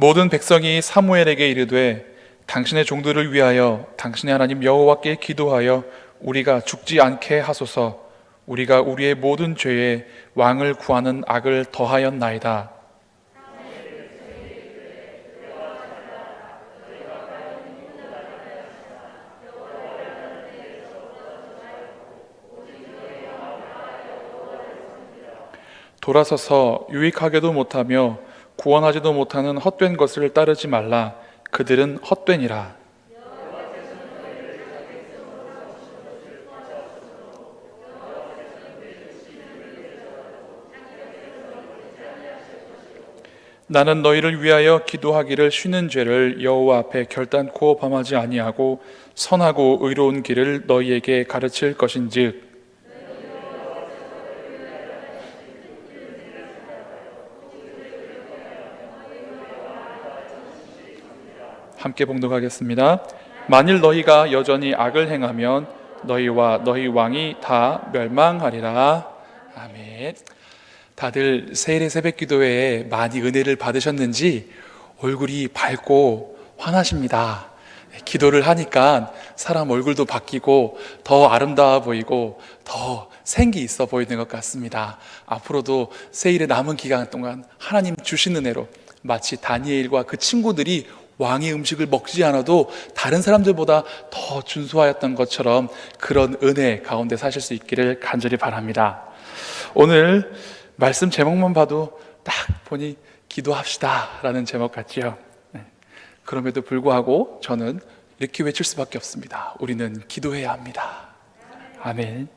모든 백성이 사무엘에게 이르되 당신의 종들을 위하여 당신의 하나님 여호와께 기도하여 우리가 죽지 않게 하소서. 우리가 우리의 모든 죄에 왕을 구하는 악을 더하였나이다. 돌아서서 유익하게도 못하며 구원하지도 못하는 헛된 것을 따르지 말라. 그들은 헛되니라. 나는 너희를 위하여 기도하기를 쉬는 죄를 여호와 앞에 결단코 범하지 아니하고 선하고 의로운 길을 너희에게 가르칠 것인즉 함께 봉독하겠습니다. 만일 너희가 여전히 악을 행하면 너희와 너희 왕이 다 멸망하리라. 아멘. 다들 세일의 새벽기도회에 많이 은혜를 받으셨는지 얼굴이 밝고 환하십니다. 기도를 하니까 사람 얼굴도 바뀌고 더 아름다워 보이고 더 생기 있어 보이는 것 같습니다. 앞으로도 세일의 남은 기간 동안 하나님 주신 은혜로 마치 다니엘과 그 친구들이 왕의 음식을 먹지 않아도 다른 사람들보다 더 준수하였던 것처럼 그런 은혜 가운데 사실 수 있기를 간절히 바랍니다. 오늘 말씀 제목만 봐도 딱 보니 기도합시다 라는 제목 같지요. 그럼에도 불구하고 저는 이렇게 외칠 수밖에 없습니다. 우리는 기도해야 합니다. 아멘.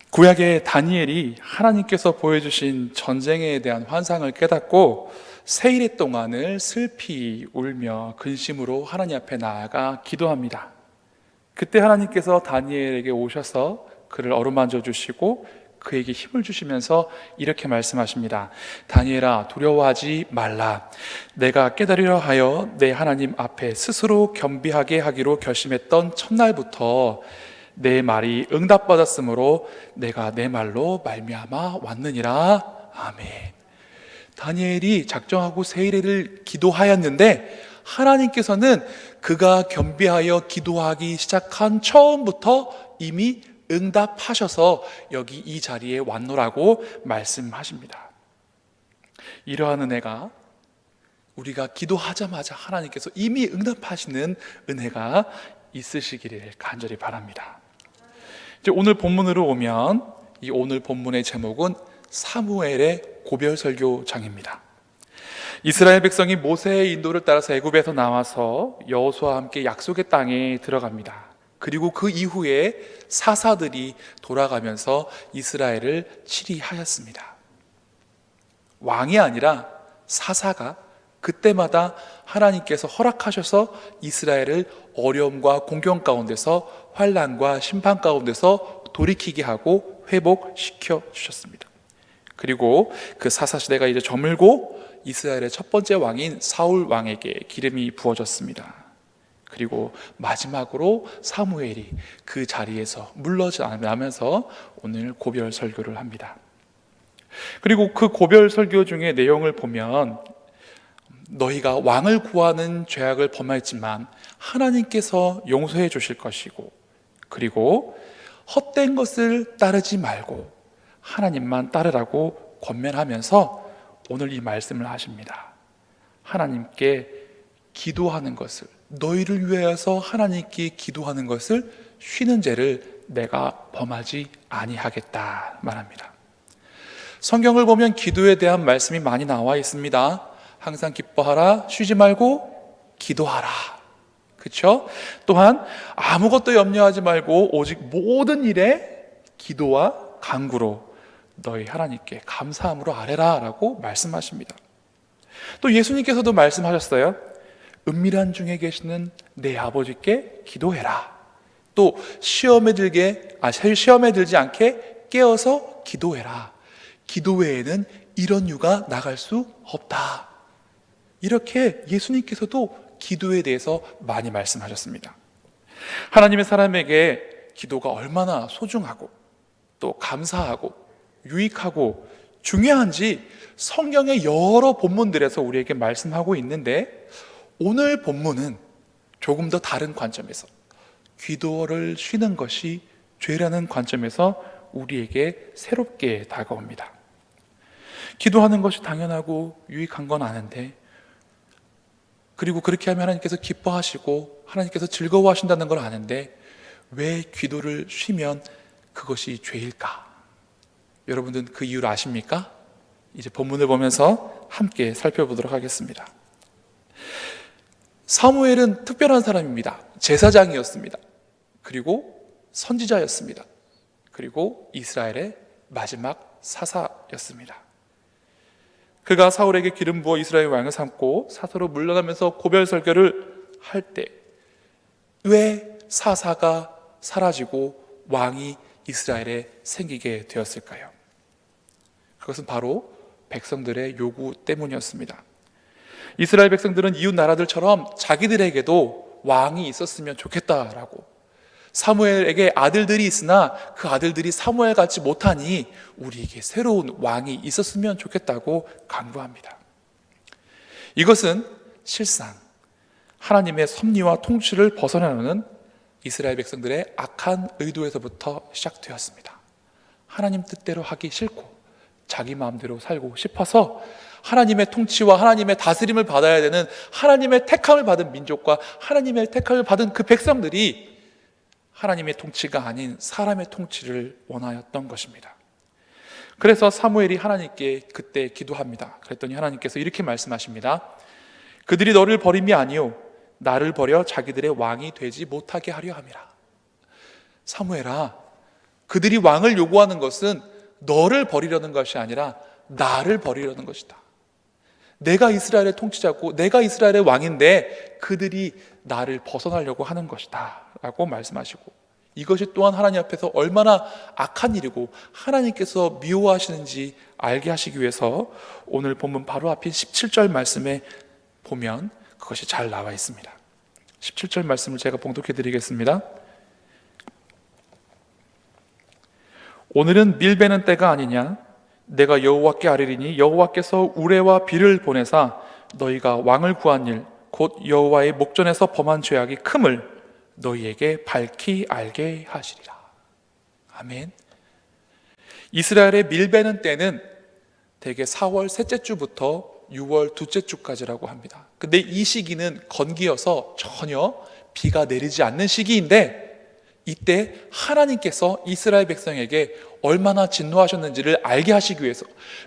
구약의 다니엘이 하나님께서 보여주신 전쟁에 대한 환상을 깨닫고 세일 동안을 슬피 울며 근심으로 하나님 앞에 나아가 기도합니다. 그때 하나님께서 다니엘에게 오셔서 그를 어루만져 주시고 그에게 힘을 주시면서 이렇게 말씀하십니다. 다니엘아, 두려워하지 말라. 내가 깨달으려 하여 내 하나님 앞에 스스로 겸비하게 하기로 결심했던 첫날부터 내 말이 응답받았으므로 내가 내 말로 말미암아 왔느니라. 아멘. 다니엘이 작정하고 세일을 기도하였는데 하나님께서는 그가 겸비하여 기도하기 시작한 처음부터 이미 응답하셔서 여기 이 자리에 왔노라고 말씀하십니다. 이러한 은혜가 우리가 기도하자마자 하나님께서 이미 응답하시는 은혜가 있으시기를 간절히 바랍니다. 이제 오늘 본문으로 오면 이 오늘 본문의 제목은 사무엘의 고별설교장입니다. 이스라엘 백성이 모세의 인도를 따라서 애굽에서 나와서 여호수아와 함께 약속의 땅에 들어갑니다. 그리고 그 이후에 사사들이 돌아가면서 이스라엘을 치리하였습니다. 왕이 아니라 사사가 그때마다 하나님께서 허락하셔서 이스라엘을 어려움과 공경 가운데서 환난과 심판 가운데서 돌이키게 하고 회복시켜 주셨습니다. 그리고 그 사사시대가 이제 저물고 이스라엘의 첫 번째 왕인 사울 왕에게 기름이 부어졌습니다. 그리고 마지막으로 사무엘이 그 자리에서 물러나면서 오늘 고별 설교를 합니다. 그리고 그 고별 설교 중에 내용을 보면 너희가 왕을 구하는 죄악을 범하였지만 하나님께서 용서해 주실 것이고 그리고 헛된 것을 따르지 말고 하나님만 따르라고 권면하면서 오늘 이 말씀을 하십니다. 하나님께 기도하는 것을, 너희를 위하여서 하나님께 기도하는 것을 쉬는 죄를 내가 범하지 아니하겠다 말합니다. 성경을 보면 기도에 대한 말씀이 많이 나와 있습니다. 항상 기뻐하라, 쉬지 말고 기도하라. 그렇죠? 또한 아무것도 염려하지 말고 오직 모든 일에 기도와 간구로 너희 하나님께 감사함으로 아뢰라 라고 말씀하십니다. 또 예수님께서도 말씀하셨어요. 은밀한 중에 계시는 내 아버지께 기도해라. 또 시험에 들지 않게 깨어서 기도해라. 기도 외에는 이런 유가 나갈 수 없다. 이렇게 예수님께서도 기도에 대해서 많이 말씀하셨습니다. 하나님의 사람에게 기도가 얼마나 소중하고 또 감사하고 유익하고 중요한지 성경의 여러 본문들에서 우리에게 말씀하고 있는데, 오늘 본문은 조금 더 다른 관점에서, 기도를 쉬는 것이 죄라는 관점에서 우리에게 새롭게 다가옵니다. 기도하는 것이 당연하고 유익한 건 아는데, 그리고 그렇게 하면 하나님께서 기뻐하시고 하나님께서 즐거워하신다는 걸 아는데, 왜 기도를 쉬면 그것이 죄일까? 여러분들은 그 이유를 아십니까? 이제 본문을 보면서 함께 살펴보도록 하겠습니다. 사무엘은 특별한 사람입니다. 제사장이었습니다. 그리고 선지자였습니다. 그리고 이스라엘의 마지막 사사였습니다. 그가 사울에게 기름 부어 이스라엘 왕을 삼고 사서로 물러나면서 고별 설교를 할 때 왜 사사가 사라지고 왕이 이스라엘에 생기게 되었을까요? 그것은 바로 백성들의 요구 때문이었습니다. 이스라엘 백성들은 이웃 나라들처럼 자기들에게도 왕이 있었으면 좋겠다라고, 사무엘에게 아들들이 있으나 그 아들들이 사무엘 같지 못하니 우리에게 새로운 왕이 있었으면 좋겠다고 간구합니다. 이것은 실상 하나님의 섭리와 통치를 벗어나는 이스라엘 백성들의 악한 의도에서부터 시작되었습니다. 하나님 뜻대로 하기 싫고 자기 마음대로 살고 싶어서 하나님의 통치와 하나님의 다스림을 받아야 되는, 하나님의 택함을 받은 민족과 하나님의 택함을 받은 그 백성들이 하나님의 통치가 아닌 사람의 통치를 원하였던 것입니다. 그래서 사무엘이 하나님께 그때 기도합니다. 그랬더니 하나님께서 이렇게 말씀하십니다. 그들이 너를 버림이 아니요 나를 버려 자기들의 왕이 되지 못하게 하려 함이라. 사무엘아, 그들이 왕을 요구하는 것은 너를 버리려는 것이 아니라 나를 버리려는 것이다. 내가 이스라엘의 통치자고 내가 이스라엘의 왕인데 그들이 나를 벗어나려고 하는 것이다 라고 말씀하시고, 이것이 또한 하나님 앞에서 얼마나 악한 일이고 하나님께서 미워하시는지 알게 하시기 위해서 오늘 본문 바로 앞인 17절 말씀에 보면 그것이 잘 나와 있습니다. 17절 말씀을 제가 봉독해 드리겠습니다. 오늘은 밀 베는 때가 아니냐? 내가 여호와께 아뢰리니 여호와께서 우레와 비를 보내사 너희가 왕을 구한 일 곧 여호와의 목전에서 범한 죄악이 큼을 너희에게 밝히 알게 하시리라. 아멘. 이스라엘의 밀 베는 때는 대개 4월 셋째 주부터 6월 둘째 주까지라고 합니다. 근데 이 시기는 건기여서 전혀 비가 내리지 않는 시기인데, 이때 하나님께서 이스라엘 백성에게 얼마나 진노하셨는지를 알게 하시기 위해서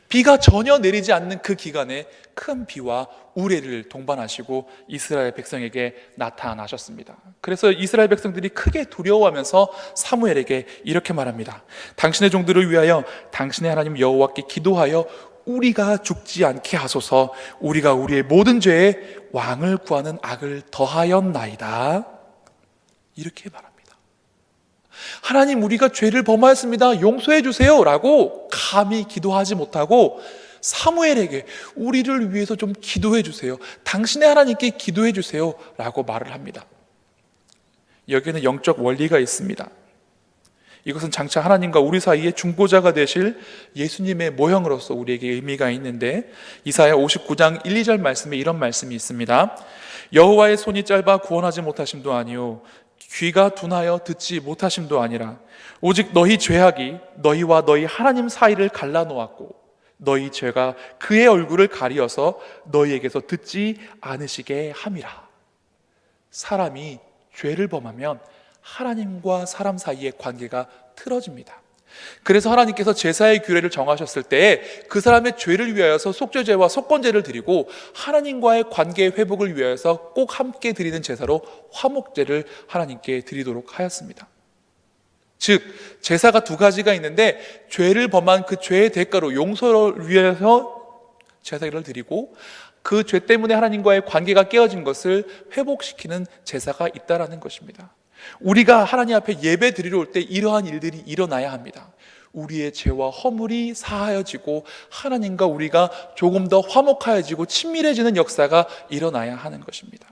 비가 전혀 내리지 않는 그 기간에 큰 비와 우레를 동반하시고 이스라엘 백성에게 나타나셨습니다. 그래서 이스라엘 백성들이 크게 두려워하면서 사무엘에게 이렇게 말합니다. 당신의 종들을 위하여 당신의 하나님 여호와께 기도하여 우리가 죽지 않게 하소서. 우리가 우리의 모든 죄에 왕을 구하는 악을 더하였나이다. 이렇게 말합니다. 하나님, 우리가 죄를 범하였습니다. 용서해 주세요 라고 감히 기도하지 못하고 사무엘에게 우리를 위해서 좀 기도해 주세요, 당신의 하나님께 기도해 주세요 라고 말을 합니다. 여기에는 영적 원리가 있습니다. 이것은 장차 하나님과 우리 사이에 중보자가 되실 예수님의 모형으로서 우리에게 의미가 있는데, 이사야 59장 1, 2절 말씀에 이런 말씀이 있습니다. 여호와의 손이 짧아 구원하지 못하심도 아니요 귀가 둔하여 듣지 못하심도 아니라 오직 너희 죄악이 너희와 너희 하나님 사이를 갈라놓았고 너희 죄가 그의 얼굴을 가리어서 너희에게서 듣지 않으시게 함이라. 사람이 죄를 범하면 하나님과 사람 사이의 관계가 틀어집니다. 그래서 하나님께서 제사의 규례를 정하셨을 때 그 사람의 죄를 위하여서 속죄제와 속건제를 드리고 하나님과의 관계 회복을 위하여서 꼭 함께 드리는 제사로 화목제를 하나님께 드리도록 하였습니다. 즉 제사가 두 가지가 있는데, 죄를 범한 그 죄의 대가로 용서를 위해서 제사를 드리고 그 죄 때문에 하나님과의 관계가 깨어진 것을 회복시키는 제사가 있다라는 것입니다. 우리가 하나님 앞에 예배 드리러 올 때 이러한 일들이 일어나야 합니다. 우리의 죄와 허물이 사하여지고 하나님과 우리가 조금 더 화목하여지고 친밀해지는 역사가 일어나야 하는 것입니다.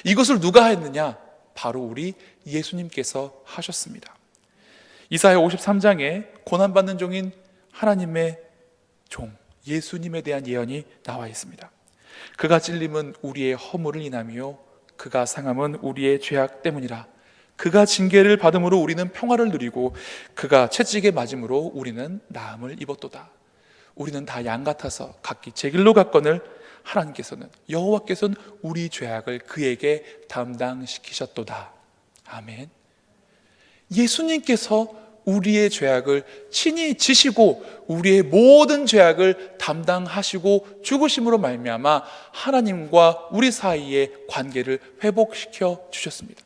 이것을 누가 했느냐? 바로 우리 예수님께서 하셨습니다. 이사야 53장에 고난받는 종인 하나님의 종 예수님에 대한 예언이 나와 있습니다. 그가 찔림은 우리의 허물을 인함이요 그가 상함은 우리의 죄악 때문이라. 그가 징계를 받음으로 우리는 평화를 누리고 그가 채찍에 맞음으로 우리는 나음을 입었도다. 우리는 다 양 같아서 각기 제 길로 갔거늘 하나님께서는 여호와께서는 우리 죄악을 그에게 담당시키셨도다. 아멘. 예수님께서 우리의 죄악을 친히 지시고 우리의 모든 죄악을 담당하시고 죽으심으로 말미암아 하나님과 우리 사이의 관계를 회복시켜 주셨습니다.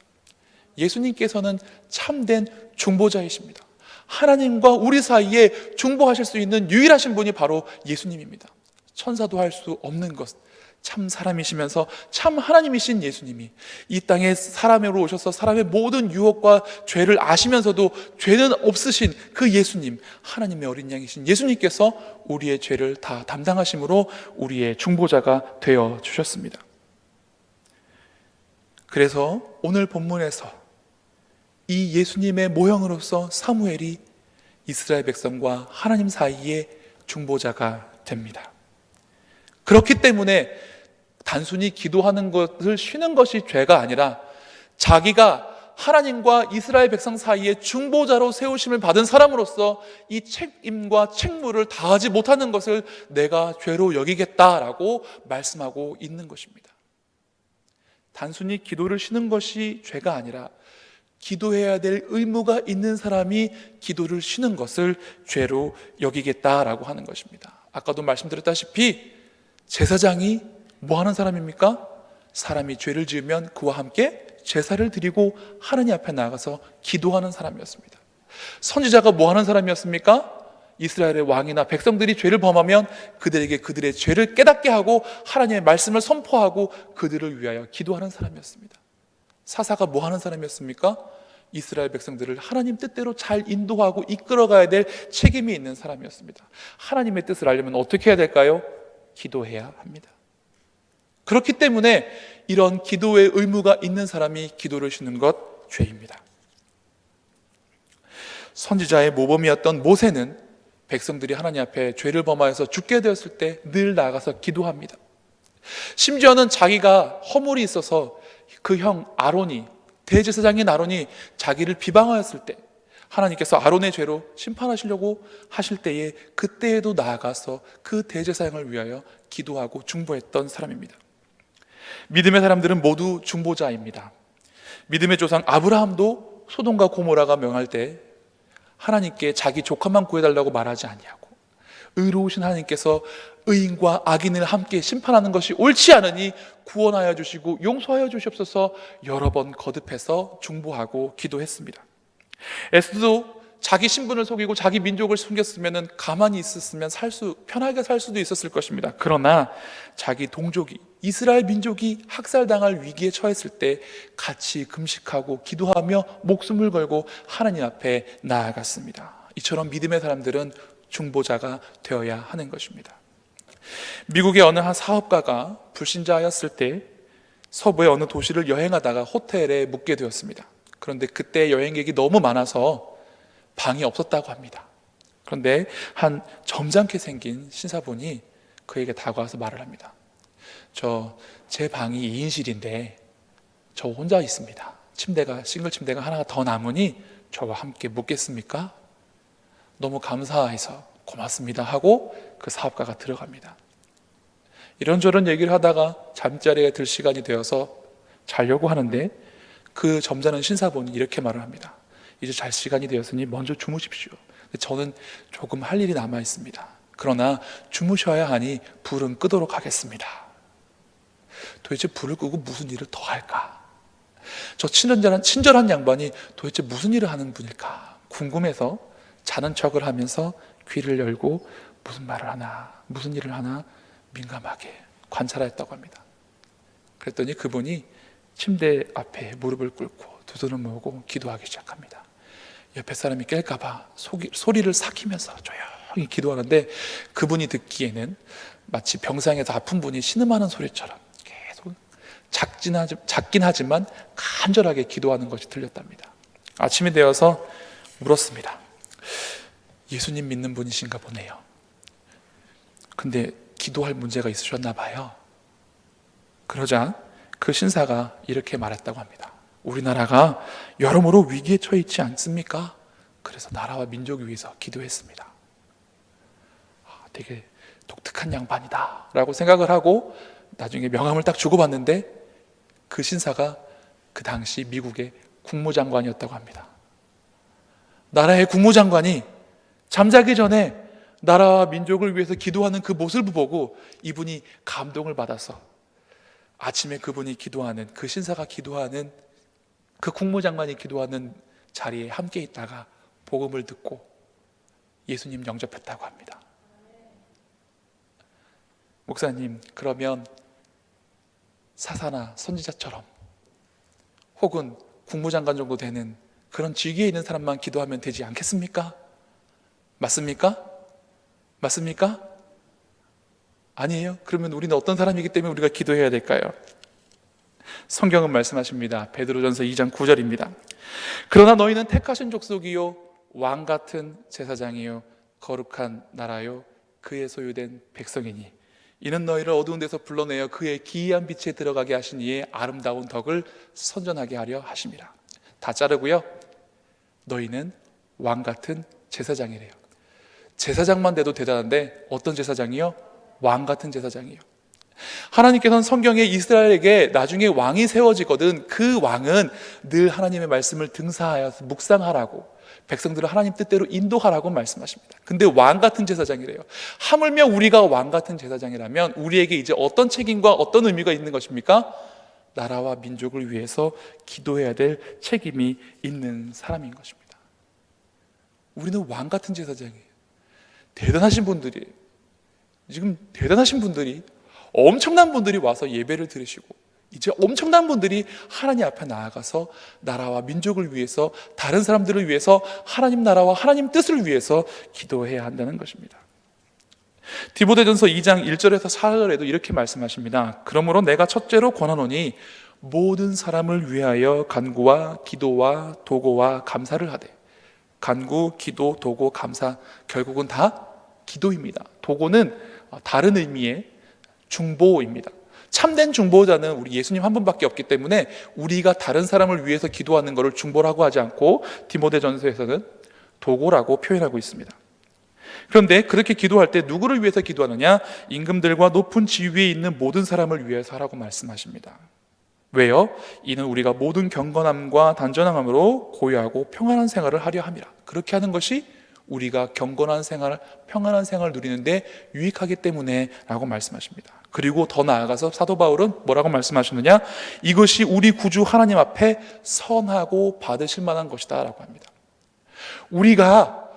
예수님께서는 참된 중보자이십니다. 하나님과 우리 사이에 중보하실 수 있는 유일하신 분이 바로 예수님입니다. 천사도 할 수 없는 것, 참 사람이시면서 참 하나님이신 예수님이 이 땅에 사람으로 오셔서 사람의 모든 유혹과 죄를 아시면서도 죄는 없으신 그 예수님, 하나님의 어린 양이신 예수님께서 우리의 죄를 다 담당하심으로 우리의 중보자가 되어 주셨습니다. 그래서 오늘 본문에서 이 예수님의 모형으로서 사무엘이 이스라엘 백성과 하나님 사이의 중보자가 됩니다. 그렇기 때문에 단순히 기도하는 것을 쉬는 것이 죄가 아니라 자기가 하나님과 이스라엘 백성 사이의 중보자로 세우심을 받은 사람으로서 이 책임과 책무를 다하지 못하는 것을 내가 죄로 여기겠다라고 말씀하고 있는 것입니다. 단순히 기도를 쉬는 것이 죄가 아니라 기도해야 될 의무가 있는 사람이 기도를 쉬는 것을 죄로 여기겠다라고 하는 것입니다. 아까도 말씀드렸다시피 제사장이 뭐 하는 사람입니까? 사람이 죄를 지으면 그와 함께 제사를 드리고 하나님 앞에 나가서 기도하는 사람이었습니다. 선지자가 뭐 하는 사람이었습니까? 이스라엘의 왕이나 백성들이 죄를 범하면 그들에게 그들의 죄를 깨닫게 하고 하나님의 말씀을 선포하고 그들을 위하여 기도하는 사람이었습니다. 사사가 뭐 하는 사람이었습니까? 이스라엘 백성들을 하나님 뜻대로 잘 인도하고 이끌어가야 될 책임이 있는 사람이었습니다. 하나님의 뜻을 알려면 어떻게 해야 될까요? 기도해야 합니다. 그렇기 때문에 이런 기도의 의무가 있는 사람이 기도를 쉬는 것 죄입니다. 선지자의 모범이었던 모세는 백성들이 하나님 앞에 죄를 범하여서 죽게 되었을 때 늘 나가서 기도합니다. 심지어는 자기가 허물이 있어서 그 형 아론이, 대제사장인 아론이 자기를 비방하였을 때 하나님께서 아론의 죄로 심판하시려고 하실 때에 그때에도 나아가서 그 대제사장을 위하여 기도하고 중보했던 사람입니다. 믿음의 사람들은 모두 중보자입니다. 믿음의 조상 아브라함도 소돔과 고모라가 명할 때 하나님께 자기 조카만 구해달라고 말하지 아니하고 의로우신 하나님께서 의인과 악인을 함께 심판하는 것이 옳지 않으니 구원하여 주시고 용서하여 주시옵소서 여러 번 거듭해서 중보하고 기도했습니다. 에스더도 자기 신분을 속이고 자기 민족을 숨겼으면 가만히 있었으면 편하게 살 수도 있었을 것입니다. 그러나 자기 동족이 이스라엘 민족이 학살당할 위기에 처했을 때 같이 금식하고 기도하며 목숨을 걸고 하나님 앞에 나아갔습니다. 이처럼 믿음의 사람들은 중보자가 되어야 하는 것입니다. 미국의 어느 한 사업가가 불신자였을 때 서부의 어느 도시를 여행하다가 호텔에 묵게 되었습니다. 그런데 그때 여행객이 너무 많아서 방이 없었다고 합니다. 그런데 한 점잖게 생긴 신사분이 그에게 다가와서 말을 합니다. 제 방이 2인실인데 저 혼자 있습니다. 싱글 침대가 하나 더 남으니 저와 함께 묵겠습니까? 너무 감사해서 고맙습니다 하고 그 사업가가 들어갑니다. 이런저런 얘기를 하다가 잠자리에 들 시간이 되어서 자려고 하는데 그 점잖은 신사분이 이렇게 말을 합니다. 이제 잘 시간이 되었으니 먼저 주무십시오. 저는 조금 할 일이 남아 있습니다. 그러나 주무셔야 하니 불은 끄도록 하겠습니다. 도대체 불을 끄고 무슨 일을 더 할까? 저 친절한 양반이 도대체 무슨 일을 하는 분일까? 궁금해서 자는 척을 하면서 귀를 열고 무슨 말을 하나, 무슨 일을 하나 민감하게 관찰했다고 합니다. 그랬더니 그분이 침대 앞에 무릎을 꿇고 두 손을 모으고 기도하기 시작합니다. 옆에 사람이 깰까봐 소리를 삭히면서 조용히 기도하는데 그분이 듣기에는 마치 병상에서 아픈 분이 신음하는 소리처럼 계속 작긴 하지만 간절하게 기도하는 것이 들렸답니다. 아침이 되어서 물었습니다. 예수님 믿는 분이신가 보네요. 근데 기도할 문제가 있으셨나 봐요. 그러자 그 신사가 이렇게 말했다고 합니다. 우리나라가 여러모로 위기에 처해 있지 않습니까? 그래서 나라와 민족을 위해서 기도했습니다. 되게 독특한 양반이다 라고 생각을 하고 나중에 명함을 딱 주고받는데 그 신사가 그 당시 미국의 국무장관이었다고 합니다. 나라의 국무장관이 잠자기 전에 나라와 민족을 위해서 기도하는 그 모습을 보고 이분이 감동을 받아서 아침에 그분이 기도하는, 그 신사가 기도하는, 그 국무장관이 기도하는 자리에 함께 있다가 복음을 듣고 예수님 영접했다고 합니다. 목사님, 그러면 사사나 선지자처럼 혹은 국무장관 정도 되는 그런 직위에 있는 사람만 기도하면 되지 않겠습니까? 맞습니까? 맞습니까? 아니에요? 그러면 우리는 어떤 사람이기 때문에 우리가 기도해야 될까요? 성경은 말씀하십니다. 베드로전서 2장 9절입니다. 그러나 너희는 택하신 족속이요 왕 같은 제사장이요 거룩한 나라요 그의 소유된 백성이니 이는 너희를 어두운 데서 불러내어 그의 기이한 빛에 들어가게 하신 이의 아름다운 덕을 선전하게 하려 하심이라. 다 자르고요. 너희는 왕 같은 제사장이래요. 제사장만 돼도 대단한데 어떤 제사장이요? 왕 같은 제사장이요. 하나님께서는 성경에 이스라엘에게 나중에 왕이 세워지거든 그 왕은 늘 하나님의 말씀을 등사하여서 묵상하라고, 백성들을 하나님 뜻대로 인도하라고 말씀하십니다. 근데 왕 같은 제사장이래요. 하물며 우리가 왕 같은 제사장이라면 우리에게 이제 어떤 책임과 어떤 의미가 있는 것입니까? 나라와 민족을 위해서 기도해야 될 책임이 있는 사람인 것입니다. 우리는 왕 같은 제사장이에요. 대단하신 분들이에요. 지금 대단하신 분들이, 엄청난 분들이 와서 예배를 드리시고 이제 엄청난 분들이 하나님 앞에 나아가서 나라와 민족을 위해서, 다른 사람들을 위해서, 하나님 나라와 하나님 뜻을 위해서 기도해야 한다는 것입니다. 디모데전서 2장 1절에서 4절에도 이렇게 말씀하십니다. 그러므로 내가 첫째로 권하노니 모든 사람을 위하여 간구와 기도와 도고와 감사를 하되. 간구, 기도, 도고, 감사, 결국은 다 기도입니다. 도고는 다른 의미의 중보입니다. 참된 중보자는 우리 예수님 한 분밖에 없기 때문에 우리가 다른 사람을 위해서 기도하는 것을 중보라고 하지 않고 디모데전서에서는 도고라고 표현하고 있습니다. 그런데 그렇게 기도할 때 누구를 위해서 기도하느냐? 임금들과 높은 지위에 있는 모든 사람을 위해서 하라고 말씀하십니다. 왜요? 이는 우리가 모든 경건함과 단전함으로 고요하고 평안한 생활을 하려 함이라. 그렇게 하는 것이 우리가 경건한 생활, 평안한 생활을 누리는데 유익하기 때문에 라고 말씀하십니다. 그리고 더 나아가서 사도 바울은 뭐라고 말씀하시느냐? 이것이 우리 구주 하나님 앞에 선하고 받으실 만한 것이다 라고 합니다. 우리가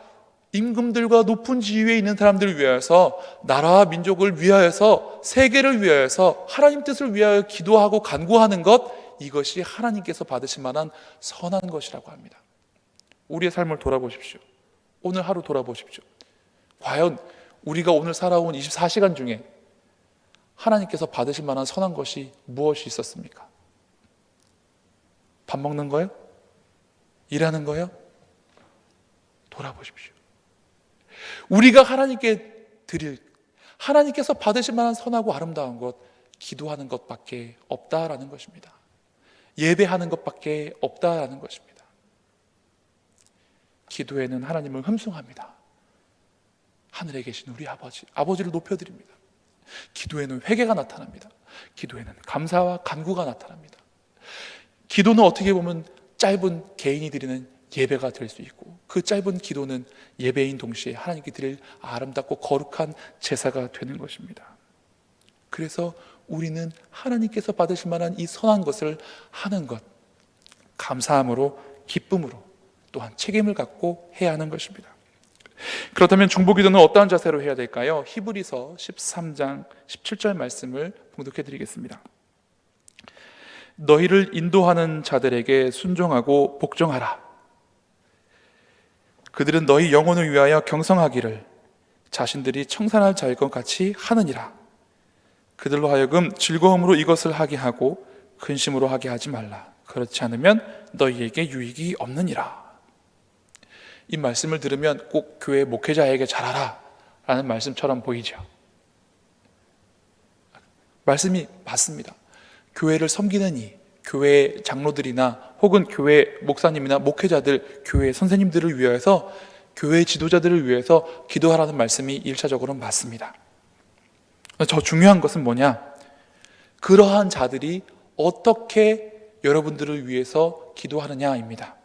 임금들과 높은 지위에 있는 사람들을 위하여서, 나라와 민족을 위하여서, 세계를 위하여서, 하나님 뜻을 위하여 기도하고 간구하는 것, 이것이 하나님께서 받으실 만한 선한 것이라고 합니다. 우리의 삶을 돌아보십시오. 오늘 하루 돌아보십시오. 과연 우리가 오늘 살아온 24시간 중에 하나님께서 받으실 만한 선한 것이 무엇이 있었습니까? 밥 먹는 거요? 일하는 거요? 돌아보십시오. 우리가 하나님께 드릴, 하나님께서 받으실 만한 선하고 아름다운 것, 기도하는 것밖에 없다라는 것입니다. 예배하는 것밖에 없다라는 것입니다. 기도에는 하나님을 흠숭합니다. 하늘에 계신 우리 아버지를 높여드립니다. 기도에는 회개가 나타납니다. 기도에는 감사와 간구가 나타납니다. 기도는 어떻게 보면 짧은 개인이 드리는 예배가 될 수 있고, 그 짧은 기도는 예배인 동시에 하나님께 드릴 아름답고 거룩한 제사가 되는 것입니다. 그래서 우리는 하나님께서 받으실 만한 이 선한 것을 하는 것, 감사함으로, 기쁨으로, 또한 책임을 갖고 해야 하는 것입니다. 그렇다면 중보기도는 어떠한 자세로 해야 될까요? 히브리서 13장 17절 말씀을 봉독해 드리겠습니다. 너희를 인도하는 자들에게 순종하고 복종하라. 그들은 너희 영혼을 위하여 경성하기를 자신들이 청산할 자일 것 같이 하느니라. 그들로 하여금 즐거움으로 이것을 하게 하고 근심으로 하게 하지 말라. 그렇지 않으면 너희에게 유익이 없느니라. 이 말씀을 들으면 꼭 교회 목회자에게 잘하라 라는 말씀처럼 보이죠. 말씀이 맞습니다. 교회를 섬기는 이, 교회 장로들이나 혹은 교회 목사님이나 목회자들, 교회 선생님들을 위해서, 교회 지도자들을 위해서 기도하라는 말씀이 1차적으로 맞습니다. 더 중요한 것은 뭐냐? 그러한 자들이 어떻게 여러분들을 위해서 기도하느냐입니다.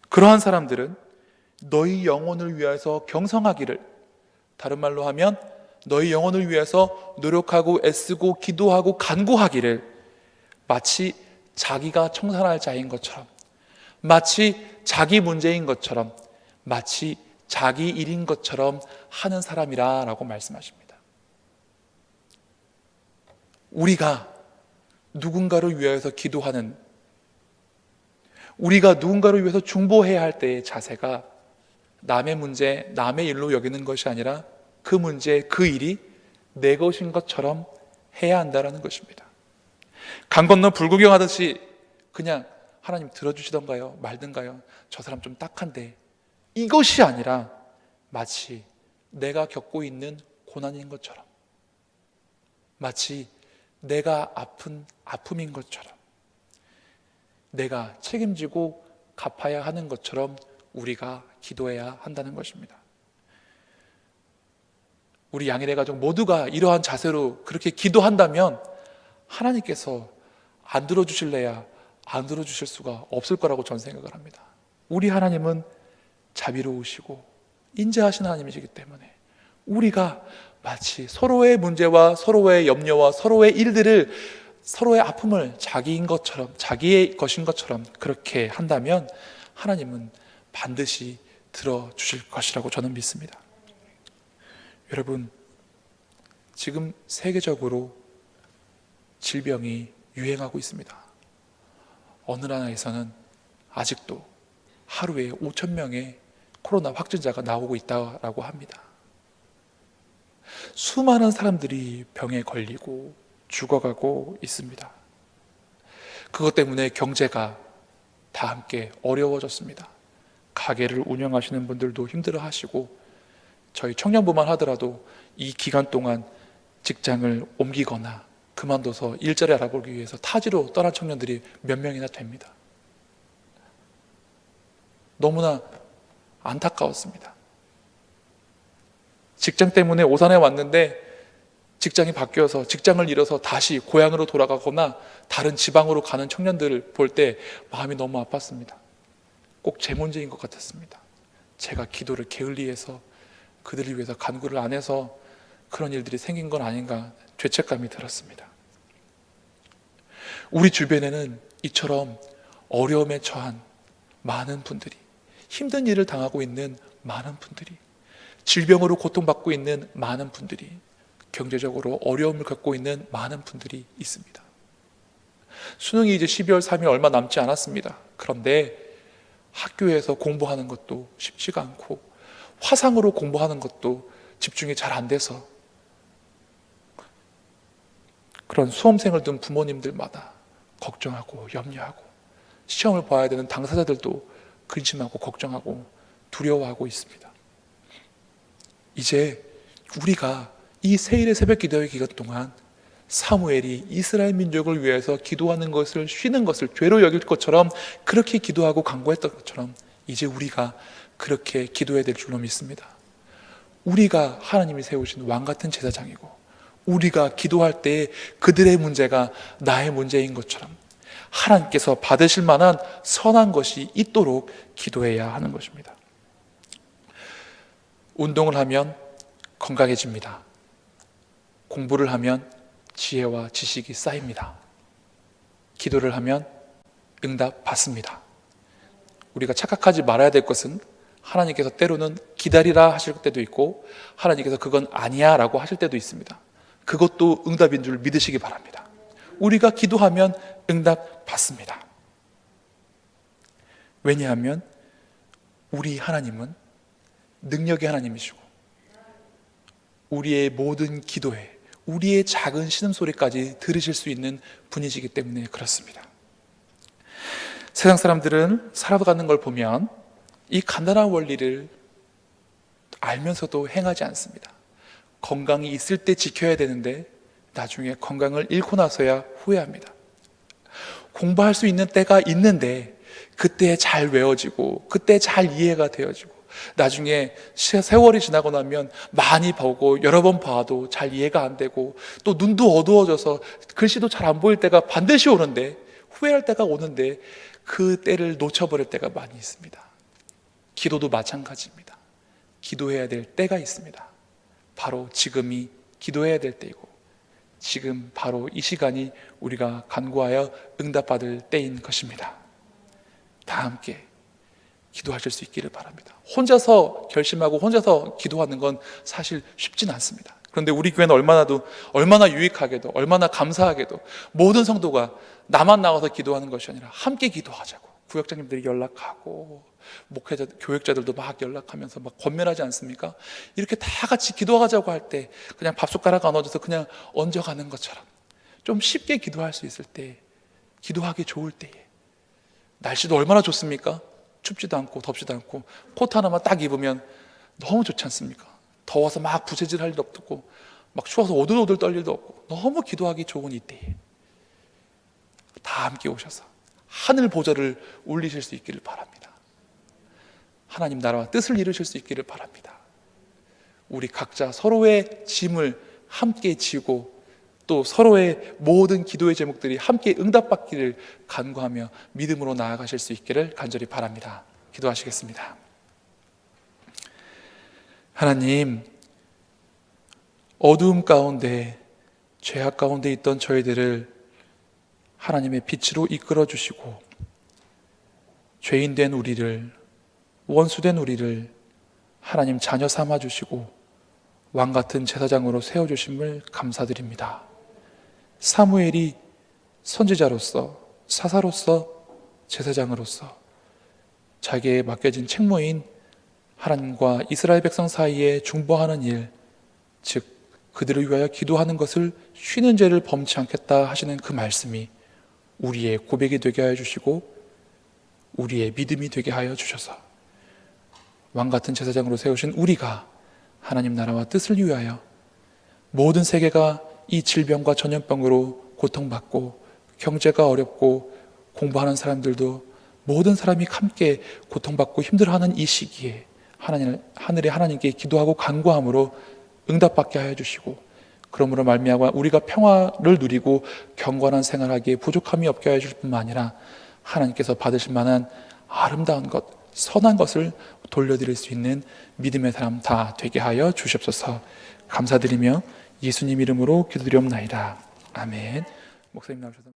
그러한 사람들은 너희 영혼을 위해서 경성하기를, 다른 말로 하면 너희 영혼을 위해서 노력하고 애쓰고 기도하고 간구하기를 마치 자기가 청산할 자인 것처럼, 마치 자기 문제인 것처럼, 마치 자기 일인 것처럼 하는 사람이라고 말씀하십니다. 우리가 누군가를 위해서 기도하는, 우리가 누군가를 위해서 중보해야 할 때의 자세가 남의 문제, 남의 일로 여기는 것이 아니라 그 문제, 그 일이 내 것인 것처럼 해야 한다는 것입니다. 강 건너 불구경하듯이 그냥 하나님 들어주시던가요? 말든가요? 저 사람 좀 딱한데, 이것이 아니라 마치 내가 겪고 있는 고난인 것처럼, 마치 내가 아픈 아픔인 것처럼, 내가 책임지고 갚아야 하는 것처럼 우리가 기도해야 한다는 것입니다. 우리 양일의 가족 모두가 이러한 자세로 그렇게 기도한다면 하나님께서 안 들어주실래야 안 들어주실 수가 없을 거라고 저는 생각을 합니다. 우리 하나님은 자비로우시고 인자하신 하나님이시기 때문에 우리가 마치 서로의 문제와 서로의 염려와 서로의 일들을, 서로의 아픔을 자기인 것처럼, 자기의 것인 것처럼 그렇게 한다면 하나님은 반드시 들어주실 것이라고 저는 믿습니다. 여러분, 지금 세계적으로 질병이 유행하고 있습니다. 어느 나라에서는 아직도 하루에 5천 명의 코로나 확진자가 나오고 있다고 합니다. 수많은 사람들이 병에 걸리고 죽어가고 있습니다. 그것 때문에 경제가 다 함께 어려워졌습니다. 가게를 운영하시는 분들도 힘들어하시고, 저희 청년부만 하더라도 이 기간 동안 직장을 옮기거나 그만둬서 일자리 알아보기 위해서 타지로 떠난 청년들이 몇 명이나 됩니다. 너무나 안타까웠습니다. 직장 때문에 오산에 왔는데 직장이 바뀌어서, 직장을 잃어서 다시 고향으로 돌아가거나 다른 지방으로 가는 청년들을 볼 때 마음이 너무 아팠습니다. 꼭 제 문제인 것 같았습니다. 제가 기도를 게을리해서, 그들을 위해서 간구를 안 해서 그런 일들이 생긴 건 아닌가 죄책감이 들었습니다. 우리 주변에는 이처럼 어려움에 처한 많은 분들이, 힘든 일을 당하고 있는 많은 분들이, 질병으로 고통받고 있는 많은 분들이, 경제적으로 어려움을 겪고 있는 많은 분들이 있습니다. 수능이 이제 12월 3일 얼마 남지 않았습니다. 그런데 학교에서 공부하는 것도 쉽지가 않고, 화상으로 공부하는 것도 집중이 잘 안 돼서 그런 수험생을 둔 부모님들마다 걱정하고 염려하고, 시험을 봐야 되는 당사자들도 근심하고 걱정하고 두려워하고 있습니다. 이제 우리가 이 세일의 새벽 기도의 기간 동안 사무엘이 이스라엘 민족을 위해서 기도하는 것을, 쉬는 것을 죄로 여길 것처럼 그렇게 기도하고 간구했던 것처럼 이제 우리가 그렇게 기도해야 될 줄로 믿습니다. 우리가 하나님이 세우신 왕 같은 제사장이고, 우리가 기도할 때 그들의 문제가 나의 문제인 것처럼 하나님께서 받으실 만한 선한 것이 있도록 기도해야 하는 것입니다. 운동을 하면 건강해집니다. 공부를 하면 지혜와 지식이 쌓입니다. 기도를 하면 응답 받습니다. 우리가 착각하지 말아야 될 것은, 하나님께서 때로는 기다리라 하실 때도 있고 하나님께서 그건 아니야 라고 하실 때도 있습니다. 그것도 응답인 줄 믿으시기 바랍니다. 우리가 기도하면 응답 받습니다. 왜냐하면 우리 하나님은 능력의 하나님이시고, 우리의 모든 기도에, 우리의 작은 신음소리까지 들으실 수 있는 분이시기 때문에 그렇습니다. 세상 사람들은 살아가는 걸 보면 이 간단한 원리를 알면서도 행하지 않습니다. 건강이 있을 때 지켜야 되는데 나중에 건강을 잃고 나서야 후회합니다. 공부할 수 있는 때가 있는데 그때 잘 외워지고 그때 잘 이해가 되어지고 나중에 세월이 지나고 나면 많이 보고 여러 번 봐도 잘 이해가 안 되고 또 눈도 어두워져서 글씨도 잘 안 보일 때가 반드시 오는데 후회할 때가 오는데 그 때를 놓쳐버릴 때가 많이 있습니다. 기도도 마찬가지입니다. 기도해야 될 때가 있습니다. 바로 지금이 기도해야 될 때이고 지금 바로 이 시간이 우리가 간구하여 응답받을 때인 것입니다. 다 함께 기도하실 수 있기를 바랍니다. 혼자서 결심하고 혼자서 기도하는 건 사실 쉽진 않습니다. 그런데 우리 교회는 얼마나 유익하게도 얼마나 감사하게도 모든 성도가 나만 나와서 기도하는 것이 아니라 함께 기도하자고 구역장님들이 연락하고 교역자들도 막 연락하면서 막 권면하지 않습니까? 이렇게 다 같이 기도하자고 할 때 그냥 밥숟가락 안 얹어서 그냥 얹어가는 것처럼 좀 쉽게 기도할 수 있을 때, 기도하기 좋을 때에, 날씨도 얼마나 좋습니까? 춥지도 않고 덥지도 않고 코트 하나만 딱 입으면 너무 좋지 않습니까? 더워서 막 부채질할 일도 없고 막 추워서 오들오들 떨 일도 없고 너무 기도하기 좋은 이때에 다 함께 오셔서 하늘 보좌를 울리실 수 있기를 바랍니다. 하나님 나라와 뜻을 이루실 수 있기를 바랍니다. 우리 각자 서로의 짐을 함께 지고 또 서로의 모든 기도의 제목들이 함께 응답받기를 간구하며 믿음으로 나아가실 수 있기를 간절히 바랍니다. 기도하시겠습니다. 하나님, 어두움 가운데 죄악 가운데 있던 저희들을 하나님의 빛으로 이끌어 주시고 죄인된 우리를, 원수된 우리를 하나님 자녀 삼아 주시고 왕같은 제사장으로 세워주심을 감사드립니다. 사무엘이 선지자로서, 사사로서, 제사장으로서 자기에게 맡겨진 책무인 하나님과 이스라엘 백성 사이에 중보하는 일, 즉 그들을 위하여 기도하는 것을 쉬는 죄를 범치 않겠다 하시는 그 말씀이 우리의 고백이 되게 하여 주시고 우리의 믿음이 되게 하여 주셔서 왕같은 제사장으로 세우신 우리가 하나님 나라와 뜻을 위하여 모든 세계가 이 질병과 전염병으로 고통받고 경제가 어렵고 공부하는 사람들도 모든 사람이 함께 고통받고 힘들어하는 이 시기에 하늘의 하나님께 기도하고 간구함으로 응답받게 하여 주시고 그러므로 말미암아 우리가 평화를 누리고 경건한 생활하기에 부족함이 없게 하여 주실 뿐만 아니라 하나님께서 받으실 만한 아름다운 것, 선한 것을 돌려드릴 수 있는 믿음의 사람 다 되게 하여 주시옵소서. 감사드리며 예수님 이름으로 기도드리옵나이다. 아멘. 목사님 나오셔서